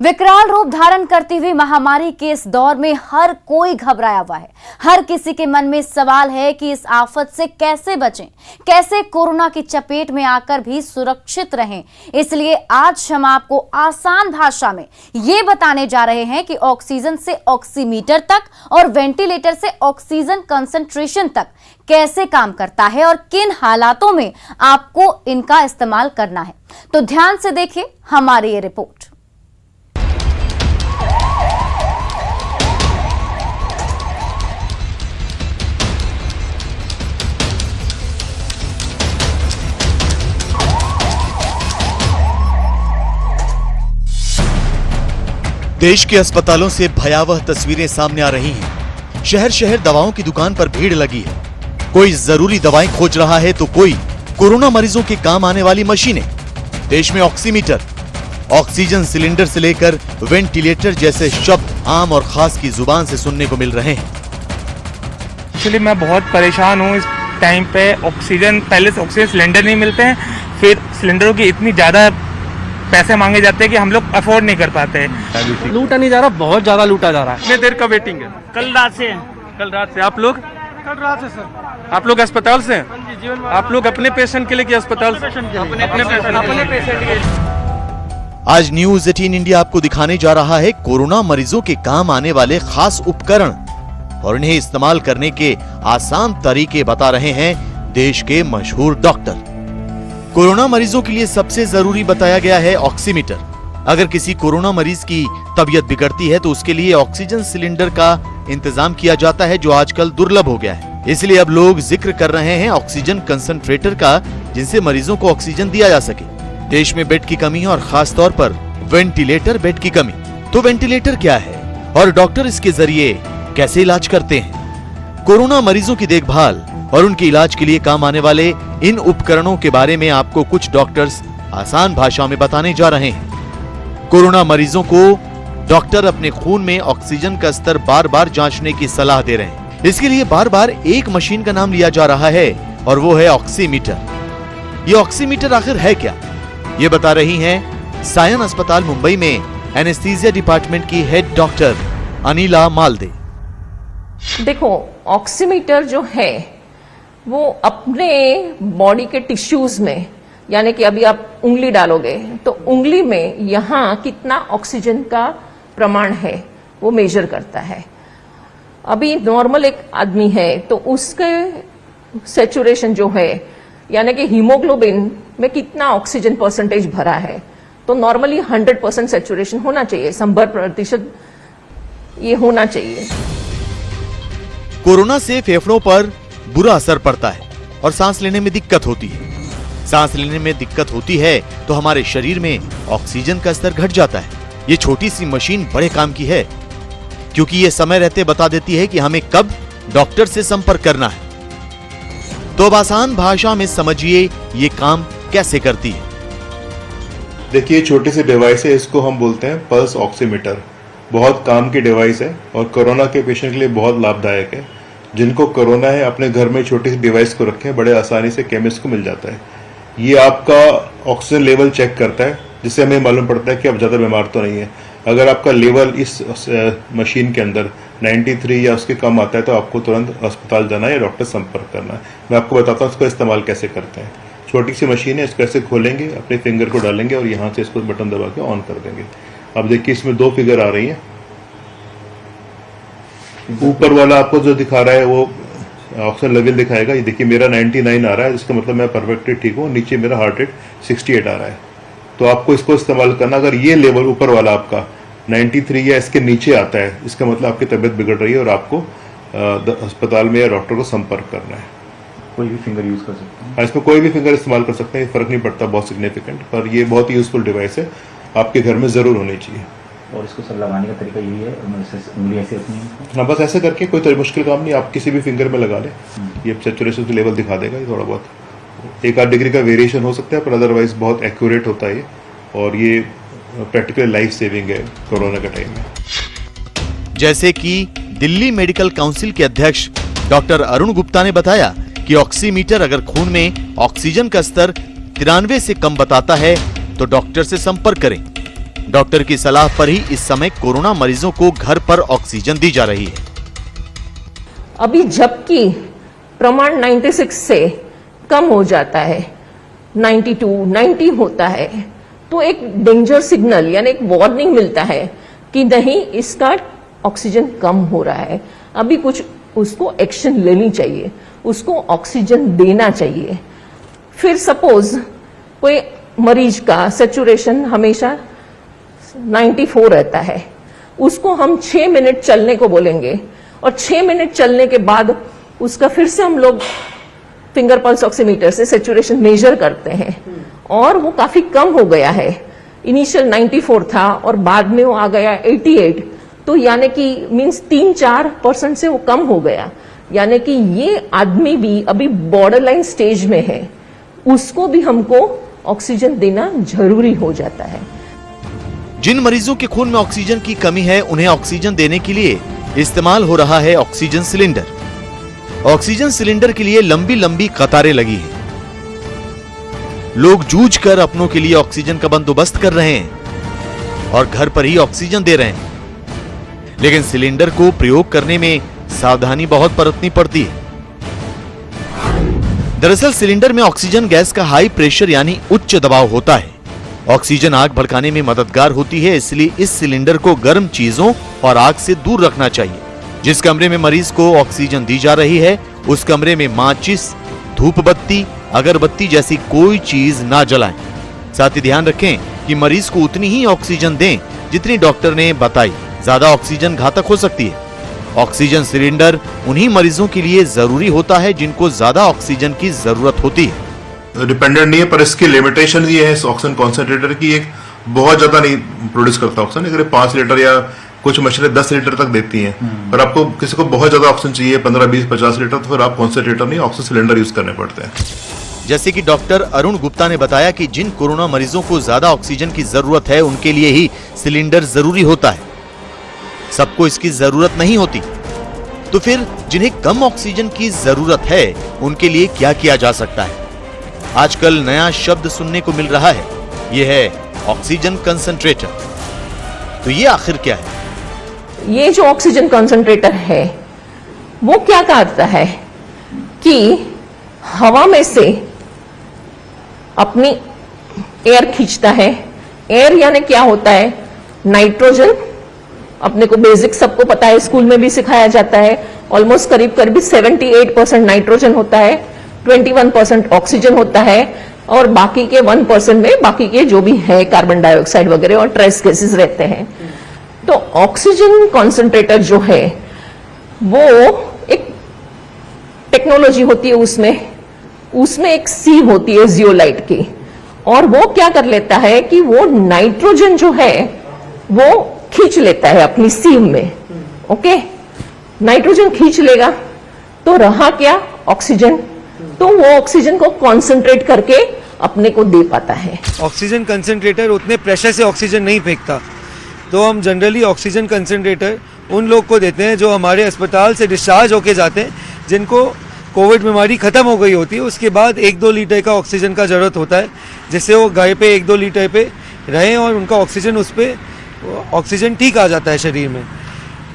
विकराल रूप धारण करती हुई महामारी के इस दौर में हर कोई घबराया हुआ है। हर किसी के मन में सवाल है कि इस आफत से कैसे बचें, कैसे कोरोना की चपेट में आकर भी सुरक्षित रहें। इसलिए आज हम आपको आसान भाषा में ये बताने जा रहे हैं कि ऑक्सीजन से ऑक्सीमीटर तक और वेंटिलेटर से ऑक्सीजन कंसंट्रेशन तक कैसे काम करता है और किन हालातों में आपको इनका इस्तेमाल करना है। तो ध्यान से देखिए हमारी ये रिपोर्ट। देश के अस्पतालों से भयावह तस्वीरें सामने आ रही हैं। शहर शहर दवाओं की दुकान पर भीड़ लगी है। कोई जरूरी दवाएं खोज रहा है तो कोई कोरोना मरीजों के काम आने वाली मशीनें। देश में ऑक्सीमीटर, ऑक्सीजन सिलेंडर से लेकर वेंटिलेटर जैसे शब्द आम और खास की जुबान से सुनने को मिल रहे हैं। एक्चुअली मैं बहुत परेशान हूँ इस टाइम पे। ऑक्सीजन, पहले से ऑक्सीजन सिलेंडर नहीं मिलते हैं, फिर सिलेंडरों की इतनी ज़्यादा पैसे मांगे जाते हैं कि हम लोग अफोर्ड नहीं कर पाते हैं। लूटा नहीं जा रहा, बहुत ज्यादा लूटा जा रहा है। कितने देर का वेटिंग है? कल रात से। आप लोग? कल रात से सर। आप लोग अस्पताल से? आप लोग अपने पेशेंट के लिए कि अस्पताल से? अपने पेशेंट के लिए। आज न्यूज 18 इंडिया आपको दिखाने जा रहा है कोरोना मरीजों के काम आने वाले खास उपकरण और इन्हें इस्तेमाल करने के आसान तरीके बता रहे हैं देश के मशहूर डॉक्टर। कोरोना मरीजों के लिए सबसे जरूरी बताया गया है ऑक्सीमीटर। अगर किसी कोरोना मरीज की तबीयत बिगड़ती है तो उसके लिए ऑक्सीजन सिलेंडर का इंतजाम किया जाता है, जो आजकल दुर्लभ हो गया है। इसलिए अब लोग जिक्र कर रहे हैं ऑक्सीजन कंसंट्रेटर का, जिनसे मरीजों को ऑक्सीजन दिया जा सके। देश में बेड की कमी है और खास तौर पर वेंटिलेटर बेड की कमी। तो वेंटिलेटर क्या है और डॉक्टर इसके जरिए कैसे इलाज करते हैं? कोरोना मरीजों की देखभाल और उनके इलाज के लिए काम आने वाले इन उपकरणों के बारे में आपको कुछ डॉक्टर्स आसान भाषा में बताने जा रहे हैं। कोरोना मरीजों को डॉक्टर अपने खून में ऑक्सीजन का स्तर बार बार जांचने की सलाह दे रहे हैं। इसके लिए बार बार एक मशीन का नाम लिया जा रहा है और वो है ऑक्सीमीटर। ये ऑक्सीमीटर आखिर है क्या, ये बता रही हैं सायन अस्पताल मुंबई में एनेस्थीसिया डिपार्टमेंट की हेड डॉक्टर अनिला मालदे। देखो, ऑक्सीमीटर जो है वो अपने बॉडी के टिश्यूज में, यानी कि अभी आप उंगली डालोगे तो उंगली में यहाँ कितना ऑक्सीजन का प्रमाण है वो मेजर करता है। अभी नॉर्मल एक आदमी है तो उसके सैचुरेशन जो है, यानी कि हीमोग्लोबिन में कितना ऑक्सीजन परसेंटेज भरा है, तो नॉर्मली 100% सैचुरेशन होना चाहिए, 100% ये होना चाहिए। कोरोना से फेफड़ों पर बुरा असर पड़ता है और सांस लेने में दिक्कत होती है। सांस लेने में दिक्कत होती है तो हमारे शरीर में ऑक्सीजन का स्तर घट जाता है। ये छोटी सी मशीन बड़े काम की है, क्योंकि ये समय रहते बता देती है कि हमें कब डॉक्टर से संपर्क करना है। तो अब आसान भाषा में समझिए ये काम कैसे करती है। देखिए, छोटे से डिवाइस है, इसको हम बोलते हैं पल्स ऑक्सीमीटर। बहुत काम की डिवाइस है और कोरोना के पेशेंट के लिए बहुत लाभदायक है। जिनको कोरोना है अपने घर में छोटी सी डिवाइस को रखें, बड़े आसानी से केमिस्ट को मिल जाता है। ये आपका ऑक्सीजन लेवल चेक करता है, जिससे हमें मालूम पड़ता है कि आप ज़्यादा बीमार तो नहीं है। अगर आपका लेवल इस मशीन के अंदर 93 या उसके कम आता है तो आपको तुरंत अस्पताल जाना है या डॉक्टर संपर्क करना है। मैं आपको बताता हूँ इसका इस्तेमाल कैसे करते हैं। छोटी सी मशीन है, इसको ऐसे खोलेंगे, अपने फिंगर को डालेंगे और यहाँ से इसको बटन दबा के ऑन कर देंगे। अब देखिए इसमें 2 फिगर आ रही हैं। ऊपर वाला आपको जो दिखा रहा है वो ऑक्सीजन लेवल दिखाएगा। ये देखिए मेरा 99 आ रहा है, इसका मतलब मैं परफेक्टली ठीक हूँ। नीचे मेरा हार्ट रेट 68 आ रहा है। तो आपको इसको इस्तेमाल करना, अगर ये लेवल ऊपर वाला आपका 93 या इसके नीचे आता है, इसका मतलब आपकी तबीयत बिगड़ रही है और आपको अस्पताल में या डॉक्टर को संपर्क करना है। कोई भी फिंगर यूज कर सकते हैं? हाँ, इसमें कोई भी फिंगर इस्तेमाल कर सकते हैं, फर्क नहीं पड़ता, बहुत सिग्निफिकेंट। पर ये बहुत ही यूजफुल डिवाइस है, आपके घर में जरूर होनी चाहिए। और इसको सब लगाने का तरीका यही है, उंगली ऐसे रखनी है? हाँ, बस ऐसे करके, कोई मुश्किल काम नहीं, आप किसी भी फिंगर में लगा लें, ये सैचुरेशन का लेवल दिखा देगा। ये थोड़ा बहुत 1-8 डिग्री का वेरिएशन हो सकता है, पर अदरवाइज बहुत एक्यूरेट होता है ये, और ये प्रैक्टिकली लाइफ सेविंग है कोरोना के टाइम में। जैसे कि दिल्ली मेडिकल काउंसिल के अध्यक्ष डॉक्टर अरुण गुप्ता ने बताया कि ऑक्सीमीटर अगर खून में ऑक्सीजन का स्तर 93 से कम बताता है तो डॉक्टर से संपर्क करें। डॉक्टर की सलाह पर ही इस समय कोरोना मरीजों को घर पर ऑक्सीजन दी जा रही है। अभी जबकि प्रमाण 96 से कम हो जाता है, 92, 90 होता है, तो एक डेंजर सिग्नल यानी एक वार्निंग मिलता है कि नहीं, इसका ऑक्सीजन कम हो रहा है, अभी कुछ उसको एक्शन लेनी चाहिए, उसको ऑक्सीजन देना चाहिए। फिर सपोज कोई मरीज का सैचुरेशन हमेशा 94 रहता है, उसको हम 6 मिनट चलने को बोलेंगे और 6 मिनट चलने के बाद उसका फिर से हम लोग फिंगर पल्स ऑक्सीमीटर से सैचुरेशन मेजर करते हैं और वो काफी कम हो गया है। इनिशियल 94 था और बाद में वो आ गया 88, तो यानी कि मींस 3-4% से वो कम हो गया, यानी कि ये आदमी भी अभी बॉर्डरलाइन स्टेज में है, उसको भी हमको ऑक्सीजन देना जरूरी हो जाता है। जिन मरीजों के खून में ऑक्सीजन की कमी है, उन्हें ऑक्सीजन देने के लिए इस्तेमाल हो रहा है ऑक्सीजन सिलेंडर। ऑक्सीजन सिलेंडर के लिए लंबी लंबी कतारें लगी हैं। लोग जूझ कर अपनों के लिए ऑक्सीजन का बंदोबस्त कर रहे हैं और घर पर ही ऑक्सीजन दे रहे हैं, लेकिन सिलेंडर को प्रयोग करने में सावधानी बहुत बरतनी पड़ती है। दरअसल सिलेंडर में ऑक्सीजन गैस का हाई प्रेशर यानी उच्च दबाव होता है। ऑक्सीजन आग भड़काने में मददगार होती है, इसलिए इस सिलेंडर को गर्म चीजों और आग से दूर रखना चाहिए। जिस कमरे में मरीज को ऑक्सीजन दी जा रही है, उस कमरे में माचिस, धूप बत्ती, अगरबत्ती जैसी कोई चीज ना जलाएं। साथ ही ध्यान रखें कि मरीज को उतनी ही ऑक्सीजन दें जितनी डॉक्टर ने बताई। ज्यादा ऑक्सीजन घातक हो सकती है। ऑक्सीजन सिलेंडर उन्हीं मरीजों के लिए जरूरी होता है जिनको ज्यादा ऑक्सीजन की जरूरत होती है। डिपेंडेंट नहीं है, पर इसकी लिमिटेशन ये है ऑक्सीजन कॉन्सेंट्रेटर की, एक बहुत ज्यादा नहीं प्रोड्यूस करता ऑक्सीजन। अगर 5 लीटर या कुछ मशीनें 10 लीटर तक देती हैं, पर आपको किसी को बहुत ज्यादा ऑक्सीजन चाहिए 15, 20, 50 लीटर, तो फिर आप कॉन्सेंट्रेटर नहीं ऑक्सीजन सिलेंडर यूज करने पड़ते हैं। जैसे कि डॉक्टर अरुण गुप्ता ने बताया कि जिन कोरोना मरीजों को ज्यादा ऑक्सीजन की जरूरत है, उनके लिए ही सिलेंडर जरूरी होता है। सबको इसकी जरूरत नहीं होती। तो फिर जिन्हें कम ऑक्सीजन की जरूरत है, उनके लिए क्या किया जा सकता है? आजकल नया शब्द सुनने को मिल रहा है, यह है ऑक्सीजन कंसंट्रेटर। तो ये आखिर क्या है? ये जो ऑक्सीजन कंसंट्रेटर है वो क्या करता है कि हवा में से अपनी एयर खींचता है। एयर यानी क्या होता है? नाइट्रोजन। अपने को बेसिक सबको पता है, स्कूल में भी सिखाया जाता है। ऑलमोस्ट करीब करीब 78% नाइट्रोजन होता है, 21% ऑक्सीजन होता है और बाकी के 1% में बाकी के जो भी है कार्बन डाइऑक्साइड वगैरह और ट्रेस गैसेस रहते हैं। तो ऑक्सीजन कॉन्सेंट्रेटर जो है वो एक टेक्नोलॉजी होती है, उसमें एक सीव होती है जियोलाइट की, और वो क्या कर लेता है कि वो नाइट्रोजन जो है वो खींच लेता है अपनी सीव में। ओके, नाइट्रोजन खींच लेगा तो रहा क्या? ऑक्सीजन। तो वो ऑक्सीजन को कॉन्सेंट्रेट करके अपने को दे पाता है। ऑक्सीजन कंसंट्रेटर उतने प्रेशर से ऑक्सीजन नहीं फेंकता, तो हम जनरली ऑक्सीजन कंसंट्रेटर उन लोग को देते हैं जो हमारे अस्पताल से डिस्चार्ज होके जाते हैं, जिनको कोविड बीमारी ख़त्म हो गई होती है। उसके बाद 1-2 लीटर का ऑक्सीजन का ज़रूरत होता है, जिससे वो घर पे 1-2 लीटर पे रहें और उनका ऑक्सीजन उस पर ऑक्सीजन ठीक आ जाता है शरीर में।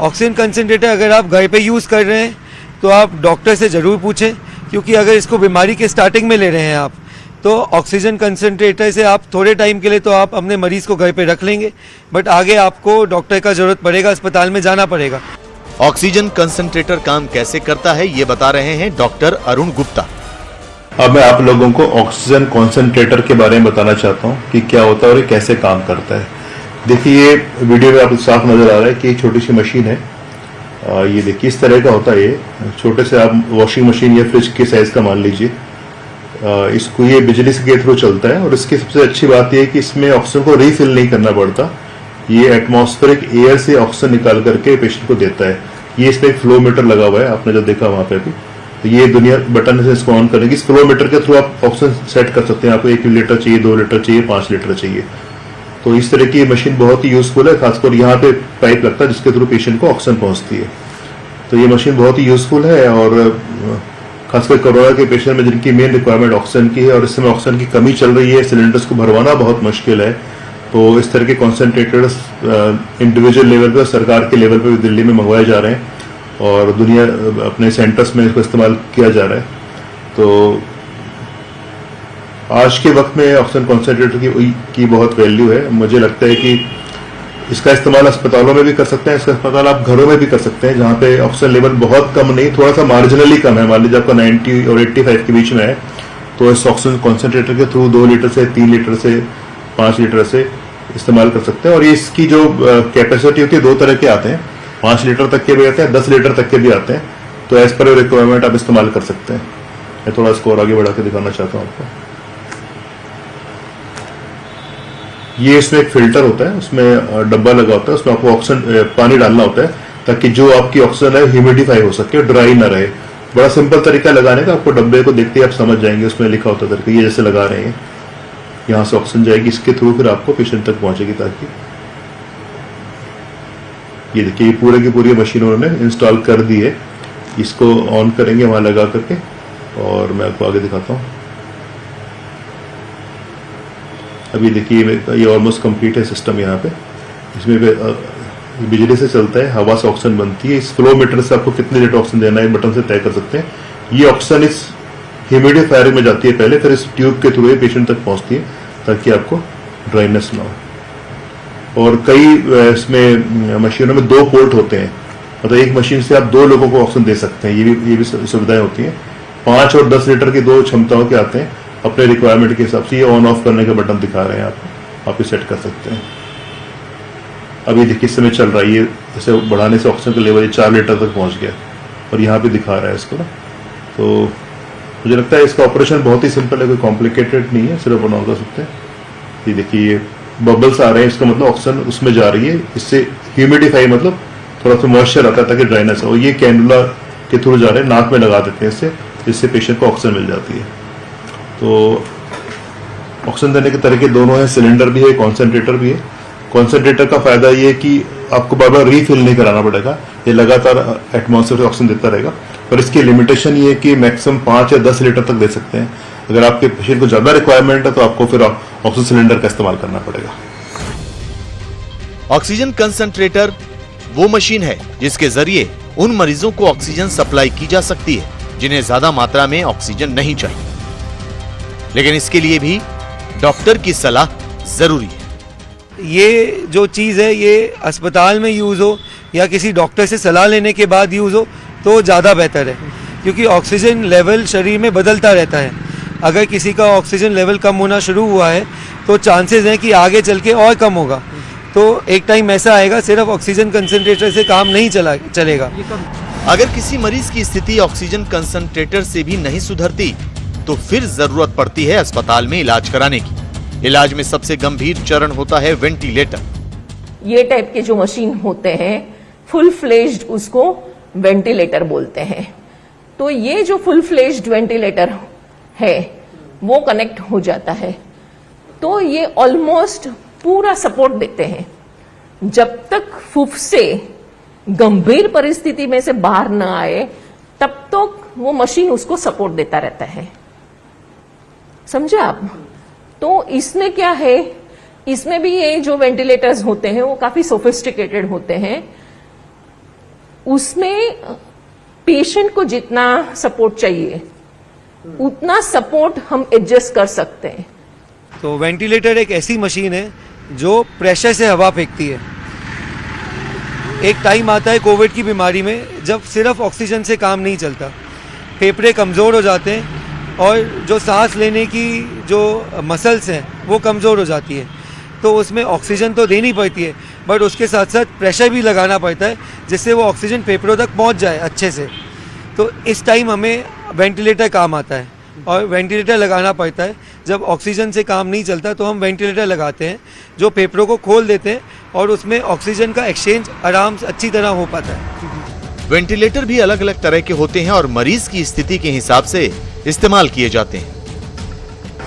ऑक्सीजन कंसंट्रेटर अगर आप घर पे यूज़ कर रहे हैं तो आप डॉक्टर से ज़रूर पूछें, क्योंकि अगर इसको बीमारी के स्टार्टिंग में ले रहे हैं आप, तो ऑक्सीजन कंसंट्रेटर से आप थोड़े टाइम के लिए तो आप अपने मरीज को घर पे रख लेंगे, बट आगे आपको डॉक्टर का ज़रूरत पड़ेगा, अस्पताल में जाना पड़ेगा। ऑक्सीजन कंसंट्रेटर काम कैसे करता है, ये बता रहे हैं डॉक्टर अरुण गुप्ता। अब मैं आप लोगों को ऑक्सीजन कॉन्सेंट्रेटर के बारे में बताना चाहता हूँ कि क्या होता है और ये कैसे काम करता है। देखिए, ये वीडियो में आपको साफ नजर आ रहा है कि एक छोटी सी मशीन है। ये देखिए इस तरह का होता है। ये छोटे से आप वॉशिंग मशीन या फ्रिज के साइज का मान लीजिए। इसको ये बिजली के थ्रू चलता है और इसकी सबसे अच्छी बात यह है कि इसमें ऑक्सीजन को रिफिल नहीं करना पड़ता। ये एटमॉस्फेरिक एयर से ऑक्सीजन निकाल करके पेशेंट को देता है। ये इस पर एक फ्लो मीटर लगा हुआ है, आपने जो देखा वहां पे भी। तो ये दुनिया बटन से इसको ऑन करेंगे। इस फ्लो मीटर के थ्रू आप ऑक्सीजन सेट कर सकते हैं। आपको 1 लीटर चाहिए, 2 लीटर चाहिए, 5 लीटर चाहिए। तो इस तरह की मशीन बहुत ही यूजफुल है। खासकर यहाँ पे पाइप लगता है जिसके थ्रू पेशेंट को ऑक्सीजन पहुंचती है। तो ये मशीन बहुत ही यूजफुल है और खासकर कोरोना के पेशेंट में जिनकी मेन रिक्वायरमेंट ऑक्सीजन की है और इस समय ऑक्सीजन की कमी चल रही है, सिलेंडर्स को भरवाना बहुत मुश्किल है, तो इस तरह के कॉन्सेंट्रेटर्स इंडिविजुअल लेवल पे और सरकार के लेवल पे भी दिल्ली में मंगवाए जा रहे हैं और दुनिया अपने सेंटर्स में इसको इस्तेमाल किया जा रहा है। तो आज के वक्त में ऑक्सीजन कॉन्सेंट्रेटर की बहुत वैल्यू है। मुझे लगता है कि इसका इस्तेमाल अस्पतालों में भी कर सकते हैं, इसका इस्तेमाल आप घरों में भी कर सकते हैं जहाँ पे ऑक्सीजन लेवल बहुत कम नहीं, थोड़ा सा मार्जिनली कम है। मान लीजिए आपका 90 और 85 के बीच में है, तो इस ऑक्सीजन कॉन्सेंट्रेटर के थ्रू 2 लीटर से 3 लीटर से 5 लीटर से इस्तेमाल कर सकते हैं। और ये इसकी जो कैपेसिटी होती है 2 तरह के आते हैं, 5 लीटर तक के भी आते हैं, 10 लीटर तक के भी आते हैं। तो एज पर रिक्वायरमेंट आप इस्तेमाल कर सकते हैं। मैं थोड़ा स्कोर आगे बढ़ा के दिखाना चाहता हूँ आपको। ये इसमें एक फिल्टर होता है, उसमें डब्बा लगा होता है, उसमें आपको ऑक्सीजन पानी डालना होता है ताकि जो आपकी ऑक्सीजन है ह्यूमिडिफाई हो सके, ड्राई ना रहे। बड़ा सिंपल तरीका लगाने का, आपको डब्बे को देखते ही आप समझ जाएंगे, उसमें लिखा होता है तरीका। ये जैसे लगा रहे हैं, यहाँ से ऑक्सीजन जाएगी, इसके थ्रू फिर आपको पेशेंट तक पहुंचेगी। ताकि ये देखिए, ये पूरे की पूरी मशीन उन्होंने इंस्टॉल कर दी है। इसको ऑन करेंगे वहां लगा करके और मैं आपको आगे दिखाता हूँ। अभी देखिए ये ऑलमोस्ट कंप्लीट है सिस्टम। यहाँ पे इसमें बिजली से चलता है, हवा से ऑक्सीजन बनती है। इस फ्लो मीटर से आपको कितने लीटर ऑक्सीजन देना है बटन से तय कर सकते हैं। ये ऑक्सीजन इस ह्यूमिडिफायर में जाती है पहले, फिर इस ट्यूब के थ्रू पेशेंट तक पहुंचती है ताकि आपको ड्राइनेस ना हो। और कई इसमें मशीनों में 2 पोर्ट होते हैं, मतलब एक मशीन से आप 2 लोगों को ऑक्सीजन दे सकते हैं। ये भी सुविधाएं होती हैं। 5 और 10 लीटर की 2 क्षमताओं के आते हैं अपने रिक्वायरमेंट के हिसाब से। ये ऑन ऑफ करने का बटन दिखा रहे हैं आपको, आप ये सेट कर सकते हैं। अभी देखिए इस समय चल रहा है, ये इसे बढ़ाने से ऑक्सीजन का लेवल 4 लीटर तक पहुंच गया और यहाँ पे दिखा रहा है इसको ना। तो मुझे लगता है इसका ऑपरेशन बहुत ही सिंपल है, कोई कॉम्प्लिकेटेड नहीं है, सिर्फ ऑन कर सकते हैं। ये देखिए ये बबल्स आ रहे हैं, इसका मतलब ऑक्सीजन उसमें जा रही है। इससे ह्यूमिडिफाई मतलब थोड़ा सा मॉइस्चर आता है ताकि ड्राइनेस हो। ये कैनुला के थ्रू जा रहे हैं, नाक में लगा देते हैं इससे पेशेंट को ऑक्सीजन मिल जाती है। तो ऑक्सीजन देने के तरीके दोनों हैं, सिलेंडर भी है, कॉन्सेंट्रेटर भी है। कॉन्सेंट्रेटर का फायदा ये कि आपको बार बार रीफिल नहीं कराना पड़ेगा, ये लगातार एटमॉस्फेयर से ऑक्सीजन देता रहेगा। पर इसकी लिमिटेशन ये है कि मैक्सिमम 5 या 10 लीटर तक दे सकते हैं। अगर आपके पेशेंट को ज्यादा रिक्वायरमेंट है तो आपको फिर ऑक्सीजन सिलेंडर का इस्तेमाल करना पड़ेगा। ऑक्सीजन कंसंट्रेटर वो मशीन है जिसके जरिए उन मरीजों को ऑक्सीजन सप्लाई की जा सकती है जिन्हें ज्यादा मात्रा में ऑक्सीजन नहीं चाहिए, लेकिन इसके लिए भी डॉक्टर की सलाह जरूरी है। ये जो चीज़ है ये अस्पताल में यूज़ हो या किसी डॉक्टर से सलाह लेने के बाद यूज़ हो तो ज़्यादा बेहतर है, क्योंकि ऑक्सीजन लेवल शरीर में बदलता रहता है। अगर किसी का ऑक्सीजन लेवल कम होना शुरू हुआ है तो चांसेस हैं कि आगे चल के और कम होगा। तो एक टाइम ऐसा आएगा सिर्फ ऑक्सीजन कंसंट्रेटर से काम नहीं चलेगा। अगर किसी मरीज की स्थिति ऑक्सीजन कंसंट्रेटर से भी नहीं सुधरती तो फिर जरूरत पड़ती है अस्पताल में इलाज कराने की। इलाज में सबसे गंभीर चरण होता है वेंटिलेटर। ये टाइप के जो मशीन होते हैं फुल फ्लेज्ड, उसको वेंटिलेटर बोलते हैं। तो ये जो फुल फ्लेज्ड वेंटिलेटर है वो कनेक्ट हो जाता है, तो ये ऑलमोस्ट पूरा सपोर्ट देते हैं। जब तक फुफ्से गंभीर परिस्थिति में से बाहर न आए तब तक वो मशीन उसको सपोर्ट देता रहता है। समझे आप? तो इसमें क्या है, इसमें भी ये जो वेंटिलेटर्स होते हैं वो काफी सोफिस्टिकेटेड होते हैं। उसमें पेशेंट को जितना सपोर्ट चाहिए उतना सपोर्ट हम एडजस्ट कर सकते हैं। तो वेंटिलेटर एक ऐसी मशीन है जो प्रेशर से हवा फेंकती है। एक टाइम आता है कोविड की बीमारी में जब सिर्फ ऑक्सीजन से काम नहीं चलता, फेफड़े कमज़ोर हो जाते हैं और जो सांस लेने की जो मसल्स हैं वो कमज़ोर हो जाती है। तो उसमें ऑक्सीजन तो देनी पड़ती है बट उसके साथ साथ प्रेशर भी लगाना पड़ता है जिससे वो ऑक्सीजन फेफड़ों तक पहुंच जाए अच्छे से। तो इस टाइम हमें वेंटिलेटर काम आता है और वेंटिलेटर लगाना पड़ता है। जब ऑक्सीजन से काम नहीं चलता तो हम वेंटिलेटर लगाते हैं जो फेफड़ों को खोल देते हैं और उसमें ऑक्सीजन का एक्सचेंज आराम से अच्छी तरह हो पाता है। वेंटिलेटर भी अलग अलग तरह के होते हैं और मरीज की स्थिति के हिसाब से इस्तेमाल किए जाते हैं।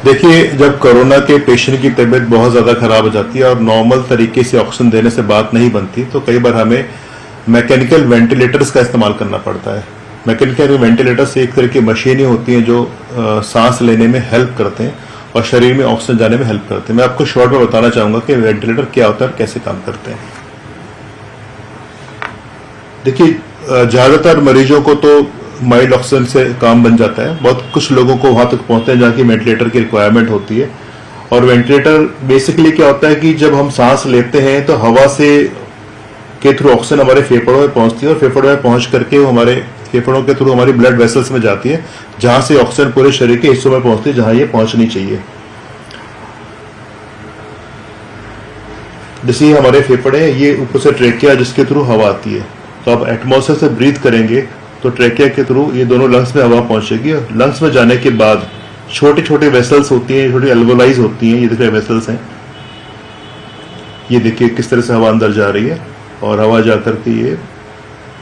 देखिए, जब कोरोना के पेशेंट की तबीयत बहुत ज़्यादा खराब हो जाती है और नॉर्मल तरीके से ऑक्सीजन देने से बात नहीं बनती तो कई बार हमें मैकेनिकल वेंटिलेटर्स का इस्तेमाल करना पड़ता है। मैकेनिकल वेंटिलेटर्स एक तरह की मशीनें होती हैं जो सांस लेने में हेल्प करते हैं और शरीर में ऑक्सीजन जाने में हेल्प करते हैं। मैं आपको शॉर्ट में बताना चाहूंगा कि वेंटिलेटर क्या होता है और कैसे काम करते हैं। देखिए, ज्यादातर मरीजों को तो माइल्ड ऑक्सीजन से काम बन जाता है। बहुत कुछ लोगों को वहां तक पहुंचते हैं जहाँ की वेंटिलेटर की रिक्वायरमेंट होती है। और वेंटिलेटर बेसिकली क्या होता है कि जब हम सांस लेते हैं तो हवा से के थ्रू ऑक्सीजन हमारे फेफड़ों में पहुंचती है और फेफड़ों में पहुंच करके वो हमारे फेफड़ों के थ्रू हमारी ब्लड वेसल्स में जाती है, जहां से ऑक्सीजन पूरे शरीर के हिस्सों में पहुंचती है जहां ये पहुंचनी चाहिए। जैसे ये हमारे फेफड़े हैं, ये ऊपर से ट्रेकिया जिसके थ्रू हवा आती है। तो आप एटमॉस्फेयर से ब्रीथ करेंगे तो ट्रेकिया के थ्रू ये दोनों लंग्स में हवा पहुंचेगी और लंग्स में जाने के बाद छोटे छोटे वेसल्स होती हैं, छोटी एल्वोलाइज होती हैं। ये देखिए वेसल्स हैं, ये देखिए किस तरह से हवा अंदर जा रही है और हवा जाकर के ये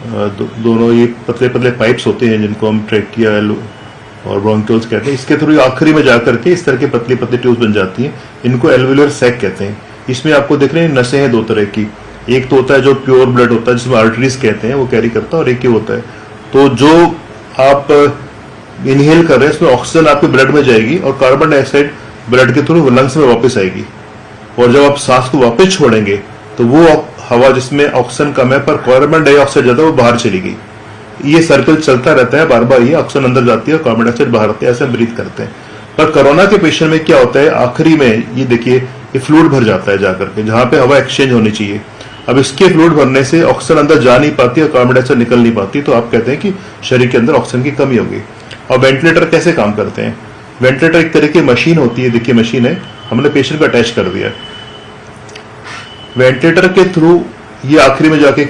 दोनों ये पतले पतले पाइप्स होते हैं जिनको हम ट्रेकिया और ब्रोंकियोल्स कहते हैं। इसके थ्रू आखिरी में जाकर के इस तरह की पतली पतली ट्यूब्स बन जाती हैं। इनको एल्वुलर सैक कहते हैं। इसमें आपको देख रहे हैं नसें हैं दो तरह की। एक तो होता है जो प्योर ब्लड होता है जिसमें आर्टरीज कहते हैं, वो कैरी करता है, और एक ये होता है तो जो आप इनहेल कर रहे हैं इसमें ऑक्सीजन आपके ब्लड में जाएगी और कार्बन डाइऑक्साइड ब्लड के थ्रू लंग्स में वापस आएगी। और जब आप सांस को वापस छोड़ेंगे तो वो हवा जिसमें ऑक्सीजन कम है पर कार्बन डाइऑक्साइड ज्यादा, वो बाहर चली गई। ये सर्कल चलता रहता है बार बार, ये ऑक्सीजन अंदर जाती है और कार्बन डाइऑक्साइड बाहर आती है, ऐसे ब्रीथ करते हैं। पर कोरोना के पेशेंट में क्या होता है, आखिरी में ये देखिए ये फ्लूइड भर जाता है जाकर के जहां पे हवा एक्सचेंज होनी चाहिए। अब इसके फ्लूइड भरने से ऑक्सीजन अंदर जा नहीं पाती और कार्बन डाइऑक्साइड निकल नहीं पाती, तो आप कहते हैं कि शरीर के अंदर ऑक्सीजन की कमी होगी। और वेंटिलेटर कैसे काम करते हैं? वेंटिलेटर एक तरह की मशीन होती है, देखिए मशीन है, हमने पेशेंट को अटैच कर दिया। वेंटिलेटर के थ्रू ये आखिरी में जाके,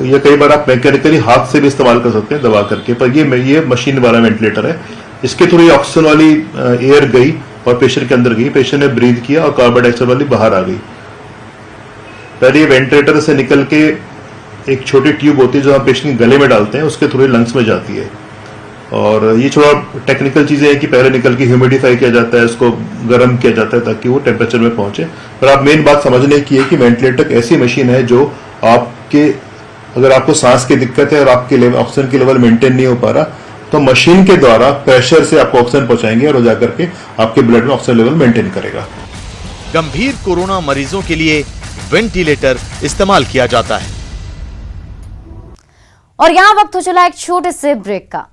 ये कई बार आप मैकेनिकली हाथ से भी इस्तेमाल कर सकते हैं दबा करके, पर ये मशीन वाला वेंटिलेटर है। इसके थ्रू ये ऑक्सीजन वाली एयर गई और पेशेंट के अंदर गई, पेशेंट ने ब्रीथ किया और कार्बन डाइऑक्साइड वाली बाहर आ गई। पहले ये वेंटिलेटर से निकल के एक छोटी ट्यूब होती है जो हम पेशेंट के गले में डालते हैं, उसके थ्रू लंग्स में जाती है। और ये थोड़ा टेक्निकल चीजें हैं कि पहले निकल के ह्यूमिडिफाई किया जाता है, उसको गर्म किया जाता है ताकि वो टेम्परेचर में पहुंचे। पर आप मेन बात समझने की है कि वेंटिलेटर एक ऐसी मशीन है जो आपके, अगर आपको सांस की दिक्कत है और आपके ऑक्सीजन की लेवल मेंटेन नहीं हो पा रहा, तो मशीन के द्वारा प्रेशर से आपको ऑक्सीजन पहुंचाएंगे और जाकर के आपके ब्लड में ऑक्सीजन लेवल मेंटेन करेगा। गंभीर कोरोना मरीजों के लिए वेंटिलेटर इस्तेमाल किया जाता है। और यहां वक्त हो चला एक छोटे से ब्रेक का।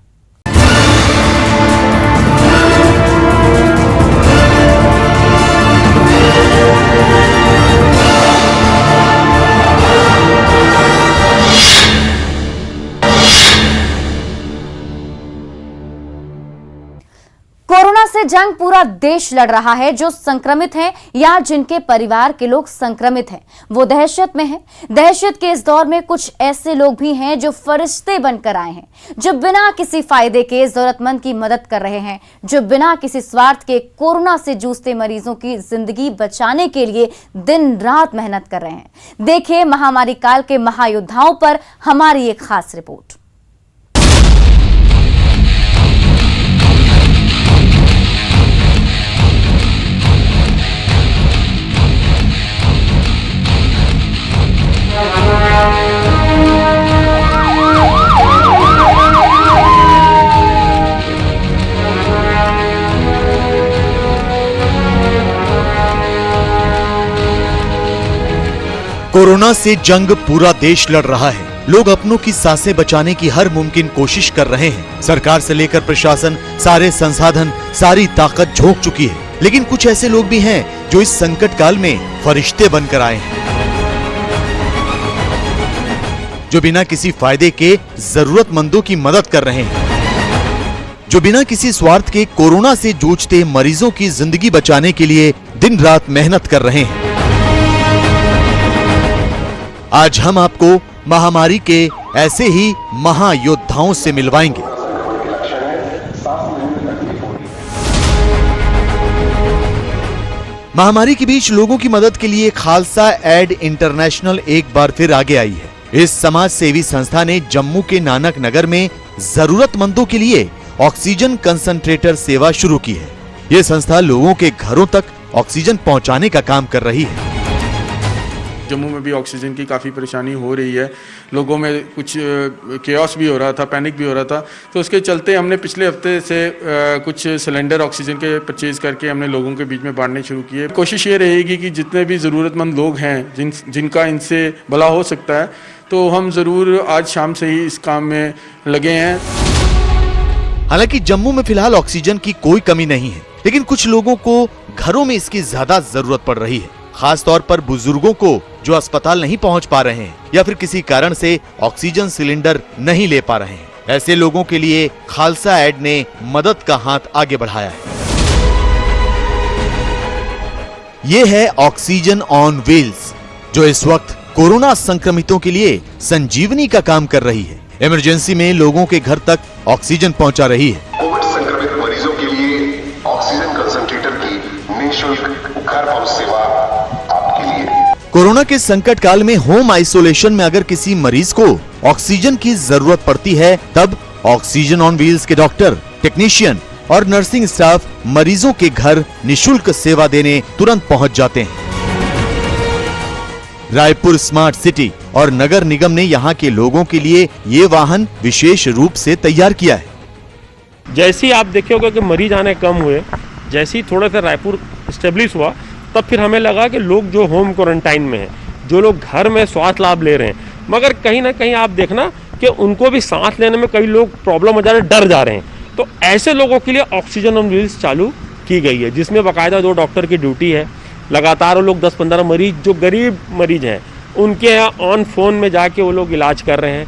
कोरोना से जंग पूरा देश लड़ रहा है। जो संक्रमित हैं या जिनके परिवार के लोग संक्रमित हैं वो दहशत में हैं। दहशत के इस दौर में कुछ ऐसे लोग भी हैं जो फरिश्ते बनकर आए हैं, जो बिना किसी फायदे के जरूरतमंद की मदद कर रहे हैं, जो बिना किसी स्वार्थ के कोरोना से जूझते मरीजों की जिंदगी बचाने के लिए दिन रात मेहनत कर रहे हैं। देखिए महामारी काल के महायोद्धाओं पर हमारी एक खास रिपोर्ट। कोरोना से जंग पूरा देश लड़ रहा है। लोग अपनों की सांसें बचाने की हर मुमकिन कोशिश कर रहे हैं। सरकार से लेकर प्रशासन सारे संसाधन, सारी ताकत झोंक चुकी है। लेकिन कुछ ऐसे लोग भी हैं जो इस संकट काल में फरिश्ते बनकर आए हैं, जो बिना किसी फायदे के जरूरतमंदों की मदद कर रहे हैं, जो बिना किसी स्वार्थ के कोरोना से जूझते मरीजों की जिंदगी बचाने के लिए दिन रात मेहनत कर रहे हैं। आज हम आपको महामारी के ऐसे ही महायोद्धाओं से मिलवाएंगे। महामारी के बीच लोगों की मदद के लिए खालसा एड इंटरनेशनल एक बार फिर आगे आई है। इस समाज सेवी संस्था ने जम्मू के नानक नगर में जरूरतमंदों के लिए ऑक्सीजन कंसंट्रेटर सेवा शुरू की है। ये संस्था लोगों के घरों तक ऑक्सीजन पहुंचाने का काम कर रही है। जम्मू में भी ऑक्सीजन की काफ़ी परेशानी हो रही है, लोगों में कुछ केओस भी हो रहा था, पैनिक भी हो रहा था। तो उसके चलते हमने पिछले हफ्ते से कुछ सिलेंडर ऑक्सीजन के परचेज़ करके हमने लोगों के बीच में बांटने शुरू किए। कोशिश ये रहेगी कि जितने भी ज़रूरतमंद लोग हैं जिनका इनसे भला हो सकता है, तो हम ज़रूर आज शाम से ही इस काम में लगे हैं। हालांकि जम्मू में फिलहाल ऑक्सीजन की कोई कमी नहीं है, लेकिन कुछ लोगों को घरों में इसकी ज्यादा जरूरत पड़ रही है, खास तौर पर बुजुर्गों को जो अस्पताल नहीं पहुंच पा रहे हैं या फिर किसी कारण से ऑक्सीजन सिलेंडर नहीं ले पा रहे हैं। ऐसे लोगों के लिए खालसा एड ने मदद का हाथ आगे बढ़ाया है। ये है ऑक्सीजन ऑन व्हील्स, जो इस वक्त कोरोना संक्रमितों के लिए संजीवनी का काम कर रही है। इमरजेंसी में लोगों के घर तक ऑक्सीजन पहुंचा रही है। कोविड संक्रमित मरीजों के लिए ऑक्सीजन कंसंट्रेटर की निःशुल्क घर पहुंच सेवा आपके लिए। कोरोना के संकट काल में होम आइसोलेशन में अगर किसी मरीज को ऑक्सीजन की जरूरत पड़ती है, तब ऑक्सीजन ऑन व्हील्स के डॉक्टर, टेक्नीशियन और नर्सिंग स्टाफ मरीजों के घर निःशुल्क सेवा देने तुरंत पहुंच जाते हैं। रायपुर स्मार्ट सिटी और नगर निगम ने यहां के लोगों के लिए ये वाहन विशेष रूप से तैयार किया है। जैसे ही आप देखे होगा कि मरीज आने कम हुए, जैसे ही थोड़ा सा रायपुर स्टेब्लिश हुआ, तब फिर हमें लगा कि लोग जो होम क्वारंटाइन में हैं, जो लोग घर में स्वास्थ्य लाभ ले रहे हैं, मगर कहीं ना कहीं आप देखना कि उनको भी सांस लेने में कई लोग प्रॉब्लम हो जा रहे हैं, डर जा रहे हैं। तो ऐसे लोगों के लिए ऑक्सीजन ऑन व्हील्स चालू की गई है, जिसमें बाकायदा 2 डॉक्टर की ड्यूटी है। लगातार वो लोग 10-15 मरीज जो गरीब मरीज हैं उनके यहाँ ऑन फोन में जाके वो लोग इलाज कर रहे हैं।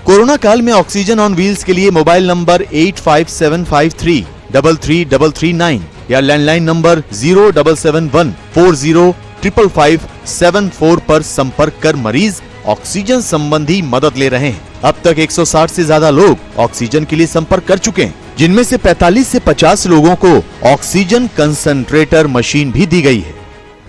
कोरोना काल में ऑक्सीजन ऑन व्हील्स के लिए मोबाइल नंबर 8575333339 या लैंडलाइन नंबर 0771405554 पर संपर्क कर मरीज ऑक्सीजन संबंधी मदद ले रहे हैं। अब तक 160 से ज्यादा लोग ऑक्सीजन के लिए संपर्क कर चुके हैं, जिनमें से 45 से 50 लोगों को ऑक्सीजन कंसंट्रेटर मशीन भी दी गई है।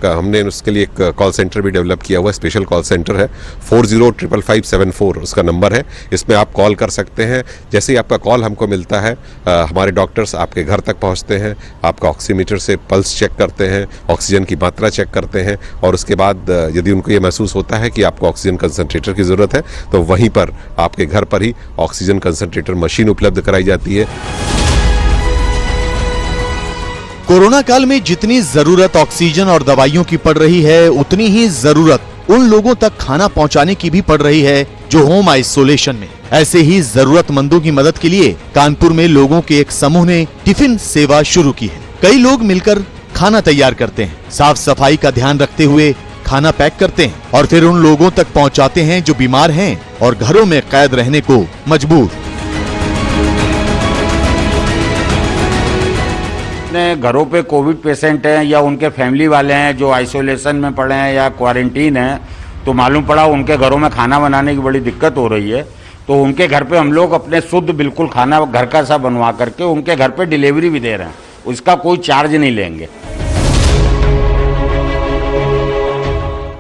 हमने उसके लिए एक कॉल सेंटर भी डेवलप किया हुआ है, स्पेशल कॉल सेंटर है, 405554 उसका नंबर है। इसमें आप कॉल कर सकते हैं। जैसे ही आपका कॉल हमको मिलता है, हमारे डॉक्टर्स आपके घर तक पहुंचते हैं, आपका ऑक्सीमीटर से पल्स चेक करते हैं, ऑक्सीजन की मात्रा चेक करते हैं, और उसके बाद यदि उनको ये महसूस होता है कि आपको ऑक्सीजन कंसनट्रेटर की ज़रूरत है, तो वहीं पर आपके घर पर ही ऑक्सीजन कंसनट्रेटर मशीन उपलब्ध कराई जाती है। कोरोना काल में जितनी जरूरत ऑक्सीजन और दवाइयों की पड़ रही है, उतनी ही जरूरत उन लोगों तक खाना पहुंचाने की भी पड़ रही है जो होम आइसोलेशन में। ऐसे ही जरूरतमंदों की मदद के लिए कानपुर में लोगों के एक समूह ने टिफिन सेवा शुरू की है। कई लोग मिलकर खाना तैयार करते हैं, साफ सफाई का ध्यान रखते हुए खाना पैक करते हैं और फिर उन लोगों तक पहुंचाते हैं जो बीमार हैं और घरों में कैद रहने को मजबूर। घरों पे कोविड पेशेंट हैं या उनके फैमिली वाले हैं जो आइसोलेशन में पड़े हैं या क्वारंटीन हैं, तो मालूम पड़ा उनके घरों में खाना बनाने की बड़ी दिक्कत हो रही है। तो उनके घर पे हम लोग अपने शुद्ध बिल्कुल खाना घर का सा बनवा करके उनके घर पे डिलीवरी भी दे रहे हैं, उसका कोई चार्ज नहीं लेंगे।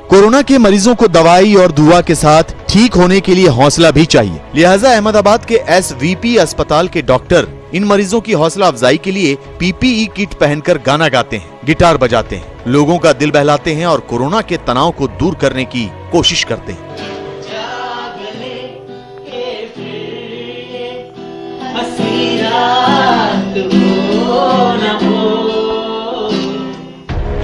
कोरोना के मरीजों को दवाई और दुआ के साथ ठीक होने के लिए हौसला भी चाहिए। लिहाजा अहमदाबाद के SVP अस्पताल के डॉक्टर इन मरीजों की हौसला अफजाई के लिए PPE किट पहनकर गाना गाते हैं, गिटार बजाते हैं, लोगों का दिल बहलाते हैं और कोरोना के तनाव को दूर करने की कोशिश करते हैं।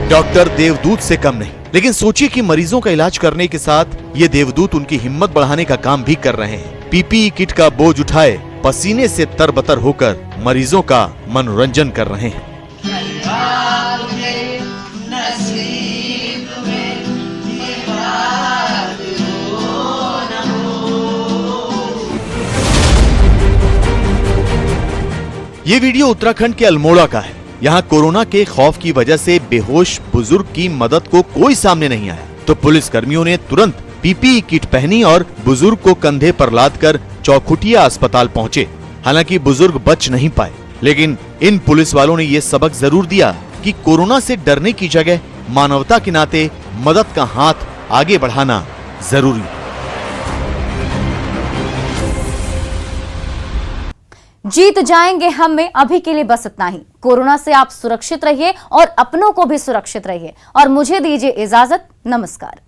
डॉक्टर देवदूत से कम नहीं, लेकिन सोचिए कि मरीजों का इलाज करने के साथ ये देवदूत उनकी हिम्मत बढ़ाने का काम भी कर रहे हैं। PPE किट का बोझ उठाए पसीने से तरबतर होकर मरीजों का मनोरंजन कर रहे हैं। ये वीडियो उत्तराखंड के अल्मोड़ा का है। यहाँ कोरोना के खौफ की वजह से बेहोश बुजुर्ग की मदद को कोई सामने नहीं आया, तो पुलिस कर्मियों ने तुरंत PPE किट पहनी और बुजुर्ग को कंधे पर लादकर चौखुटिया अस्पताल पहुंचे। हालांकि बुजुर्ग बच नहीं पाए, लेकिन इन पुलिस वालों ने ये सबक जरूर दिया कि कोरोना से डरने की जगह मानवता के नाते मदद का हाथ आगे बढ़ाना जरूरी है। जीत जाएंगे हम में अभी के लिए बस इतना ही। कोरोना से आप सुरक्षित रहिए और अपनों को भी सुरक्षित रहिए और मुझे दीजिए इजाजत। नमस्कार।